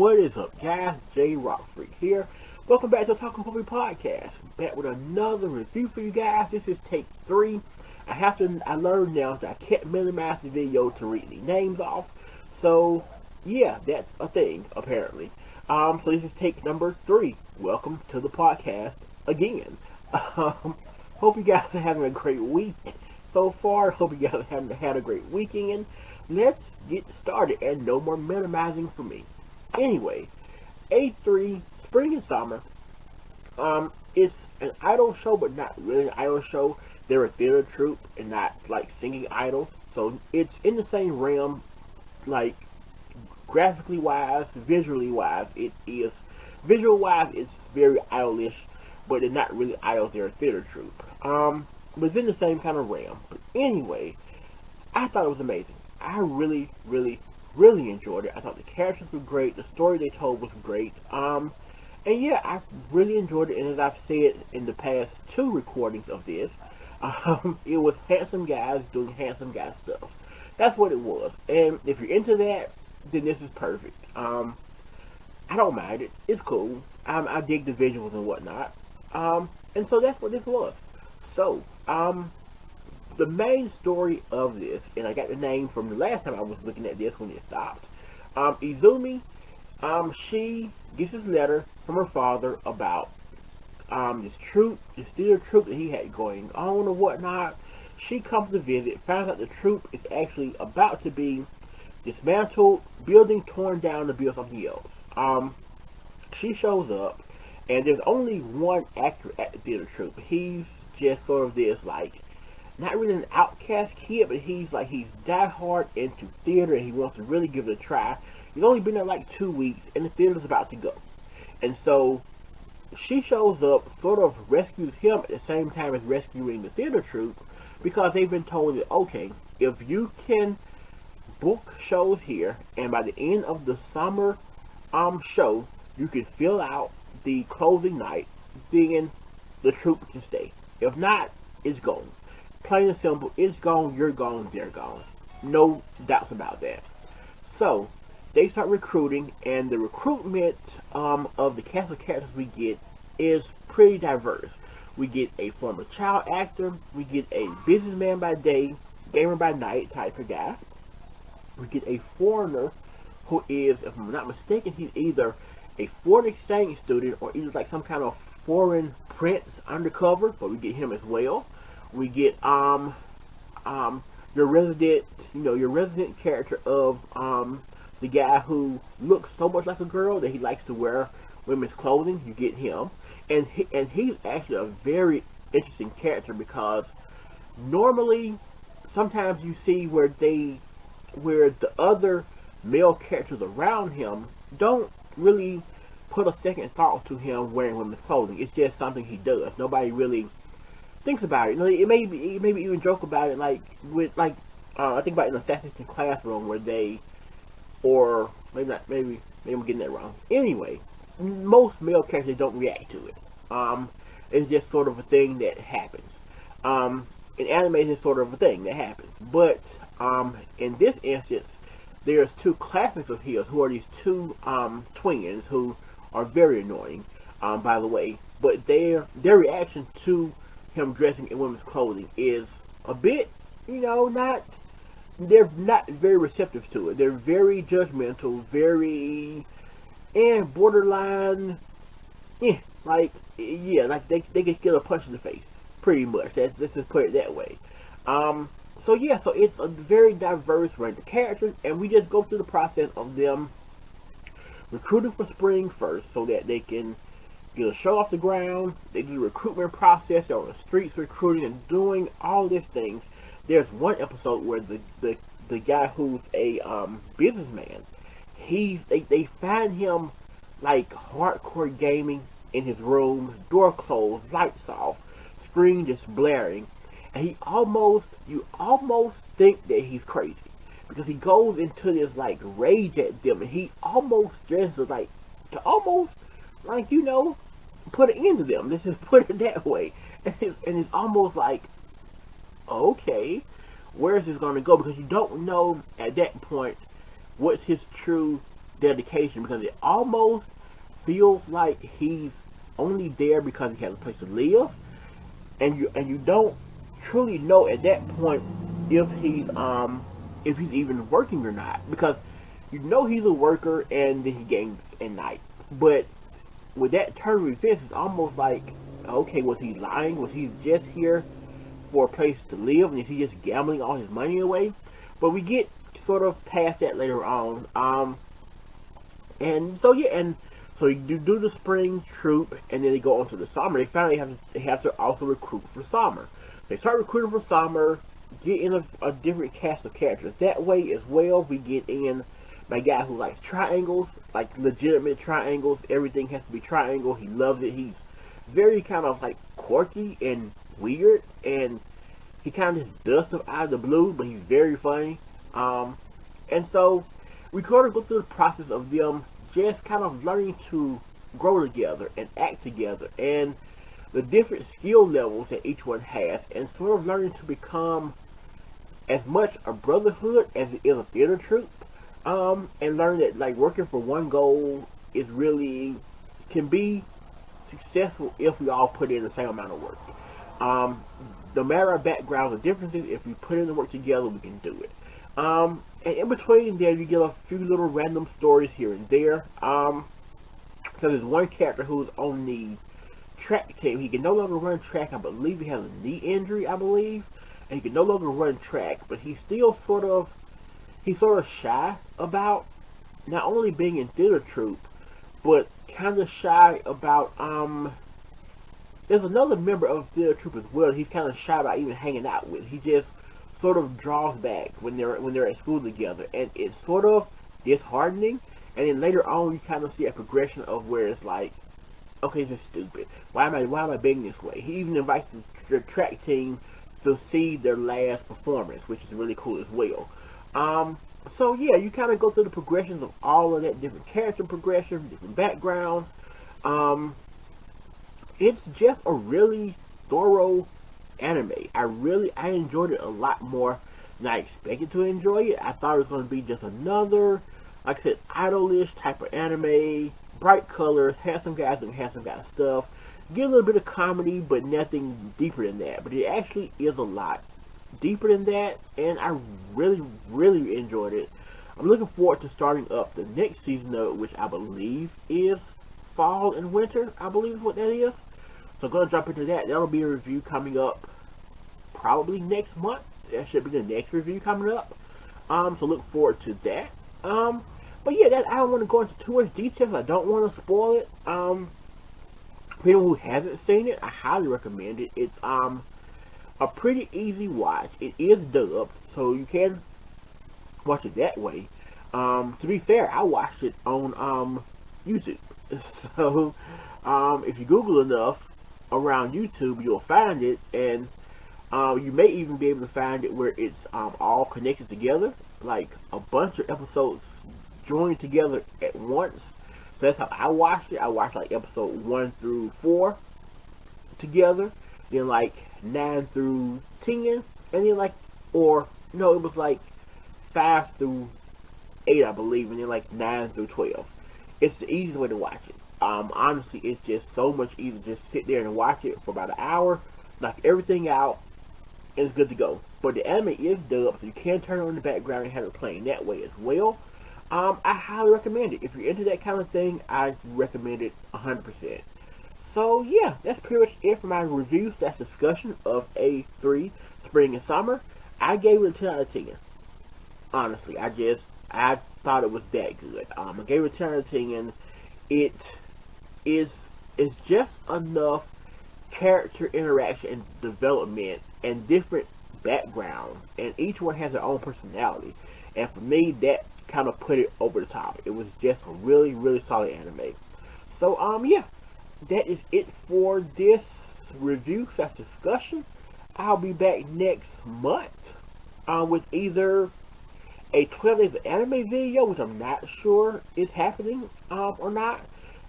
What is up, guys? J Rock Freak here. Welcome back to the Talking Puppy Podcast. Back with another review for you guys. This is take 3. I learned now that I can't minimize the video to read the names off. So, yeah, that's a thing, apparently. So this is take number 3. Welcome to the podcast again. Hope you guys are having a great week so far. Hope you guys have had a great weekend. Let's get started, and no more minimizing for me. Anyway, A3, Spring and Summer, it's an idol show, but not really an idol show. They're a theater troupe and not like singing idols. So it's in the same realm, like graphically wise, visually wise, it is. Visual wise, it's very idolish, but they're not really idols, they're a theater troupe. But it's in the same kind of realm. But anyway, I thought it was amazing. I really enjoyed it. I thought the characters were great. The story they told was great. And yeah, I really enjoyed it. And as I've said in the past 2 recordings of this, it was handsome guys doing handsome guy stuff. That's what it was. And if you're into that, then this is perfect. I don't mind it. It's cool. I dig the visuals and whatnot. And so that's what this was. So, the main story of this, and I got the name from the last time I was looking at this when it stopped. Izumi, she gets this letter from her father about this theater troupe that he had going on or whatnot. She comes to visit, finds out the troupe is actually about to be dismantled, building torn down to build something else. She shows up, and there's only one actor at the theater troupe. He's just sort of this, like, not really an outcast kid, but he's diehard into theater and he wants to really give it a try. He's only been there like 2 weeks and the theater's about to go. And so she shows up, sort of rescues him at the same time as rescuing the theater troupe, because they've been told that, okay, if you can book shows here and by the end of the summer show you can fill out the closing night, then the troupe can stay. If not, it's gone. Plain and simple, it's gone, you're gone, they're gone. No doubts about that. So, they start recruiting, and the recruitment of the cast of characters we get is pretty diverse. We get a former child actor, we get a businessman by day, gamer by night type of guy. We get a foreigner who is, if I'm not mistaken, he's either a foreign exchange student or either like some kind of foreign prince undercover, but we get him as well. We get your resident character of the guy who looks so much like a girl that he likes to wear women's clothing. You get him, and he's actually a very interesting character, because normally sometimes you see where the other male characters around him don't really put a second thought to him wearing women's clothing. It's just something he does. Nobody really thinks about it. You know, it may be even joke about it, like with I think about in Assassin's Creed Classroom where they, or maybe not, maybe I'm getting that wrong. Anyway, most male characters don't react to it. It's just sort of a thing that happens. In anime, it's sort of a thing that happens. But in this instance, there's 2 classmates of his who are these 2 twins who are very annoying, by the way. But their reaction to him dressing in women's clothing is a bit, they're not very receptive to it. They're very judgmental, very, borderline, like they can get a punch in the face, pretty much. Let's just put it that way. So it's a very diverse range of characters, and we just go through the process of them recruiting for spring first, so that they can get a show off the ground. They do the recruitment process. They're on the streets recruiting and doing all these things. There's one episode where the guy who's a businessman, they find him like hardcore gaming in his room, door closed, lights off, screen just blaring, and you almost think that he's crazy, because he goes into this like rage at them, and he almost dresses put an end to them. Let's just put it that way. And it's almost like, okay, where is this going to go? Because you don't know at that point what's his true dedication, because it almost feels like he's only there because he has a place to live, and you don't truly know at that point if he's even working or not, because you know he's a worker and then he games at night. But with that turn of events, it's almost like, okay, was he lying? Was he just here for a place to live, and is he just gambling all his money away? But we get sort of past that later on. And so yeah, and so you do the spring troop, and then they go on to the summer. They finally have to also recruit for summer. They start recruiting for summer, get in a different cast of characters. That way as well, we get in my guy who likes triangles, like legitimate triangles. Everything has to be triangle. He loves it. He's very kind of like quirky and weird, and he kind of just does stuff out of the blue, but he's very funny. And so we kind of go through the process of them just kind of learning to grow together and act together, and the different skill levels that each one has, and sort of learning to become as much a brotherhood as it is a theater troupe, and learn that like working for one goal is really can be successful if we all put in the same amount of work. No matter our backgrounds or differences, if we put in the work together, we can do it. And in between there, you get a few little random stories here and there. So there's one character who's on the track team. He can no longer run track. I believe he has a knee injury, I believe. And he can no longer run track, but he's still sort of shy about not only being in theater troupe, but kind of shy about, there's another member of theater troupe as well he's kind of shy about even hanging out with. He just sort of draws back when they're at school together, and it's sort of disheartening. And then later on, you kind of see a progression of where it's like, okay, this is stupid. Why am I being this way? He even invites the track team to see their last performance, which is really cool as well. So yeah, you kind of go through the progressions of all of that, different character progression, different backgrounds. It's just a really thorough anime. I enjoyed it a lot more than I expected to enjoy it. I thought it was going to be just another, like I said, idolish type of anime, bright colors, handsome guys and handsome guy stuff. Get a little bit of comedy, but nothing deeper than that. But it actually is a lot deeper than that, and I really, really enjoyed it. I'm looking forward to starting up the next season of it, which I believe is fall and winter. I believe is what that is. So I'm going to jump into that. That'll be a review coming up probably next month. That should be the next review coming up. So look forward to that. But yeah, I don't want to go into too much detail. I don't want to spoil it. For anyone who hasn't seen it, I highly recommend it. It's a pretty easy watch. It is dubbed, so you can watch it that way. To be fair, I watched it on YouTube. So if you Google enough around YouTube, you'll find it, and you may even be able to find it where it's all connected together, like a bunch of episodes joined together at once. So that's how I watched it. I watched like episode 1 through 4 together, then like 9 through 10, and then like, or no, it was like 5 through 8, I believe, and then like 9 through 12. It's the easiest way to watch it. Honestly, it's just so much easier to just sit there and watch it for about an hour, knock everything out, and it's good to go. But the anime is dubbed, so you can turn it on in the background and have it playing that way as well. I highly recommend it. If you're into that kind of thing, I recommend it 100%. So yeah, that's pretty much it for my review / discussion of A3 Spring and Summer. I gave it a 10 out of 10. Honestly, I thought it was that good. I gave it a 10 out of 10. It's just enough character interaction and development and different backgrounds, and each one has their own personality. And for me, that kind of put it over the top. It was just a really, really solid anime. So yeah, that is it for this review / discussion. I'll be back next month with either a 12 Days of Anime video, which I'm not sure is happening or not,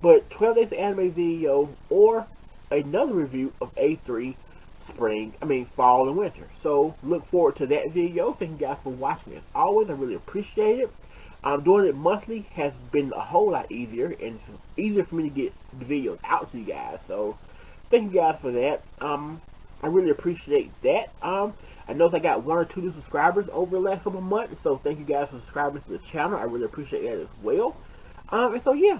but 12 Days of Anime video, or another review of A3 fall and winter. So look forward to that video. Thank you guys for watching. As always, I really appreciate it. Doing it monthly has been a whole lot easier, and it's easier for me to get the videos out to you guys. So thank you guys for that. I really appreciate that. I noticed I got 1 or 2 new subscribers over the last couple of months, so thank you guys for subscribing to the channel. I really appreciate that as well. And so yeah,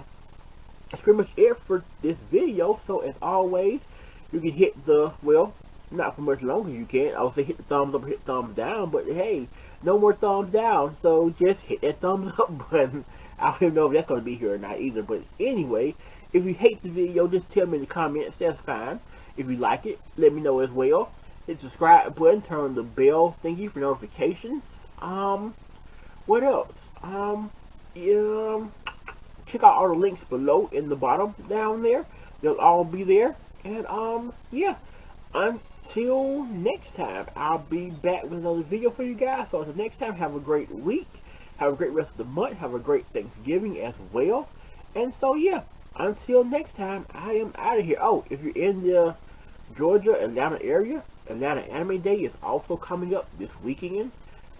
that's pretty much it for this video. So as always, you can hit the, well, not for much longer you can. I would say hit the thumbs up or hit thumbs down, but hey, no more thumbs down, so just hit that thumbs up button. I don't even know if that's going to be here or not either, but anyway, if you hate the video, just tell me in the comments, that's fine. If you like it, let me know as well. Hit the subscribe button, turn on the bell thingy for notifications. What else? Check out all the links below in the bottom down there. They'll all be there. And yeah, until next time, I'll be back with another video for you guys. So until next time, have a great week. Have a great rest of the month. Have a great Thanksgiving as well. And so yeah, until next time, I am out of here. Oh, if you're in the Georgia, Atlanta area, Atlanta Anime Day is also coming up this weekend.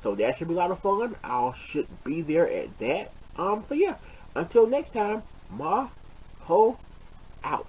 So that should be a lot of fun. I should be there at that. So yeah, until next time, Maho out.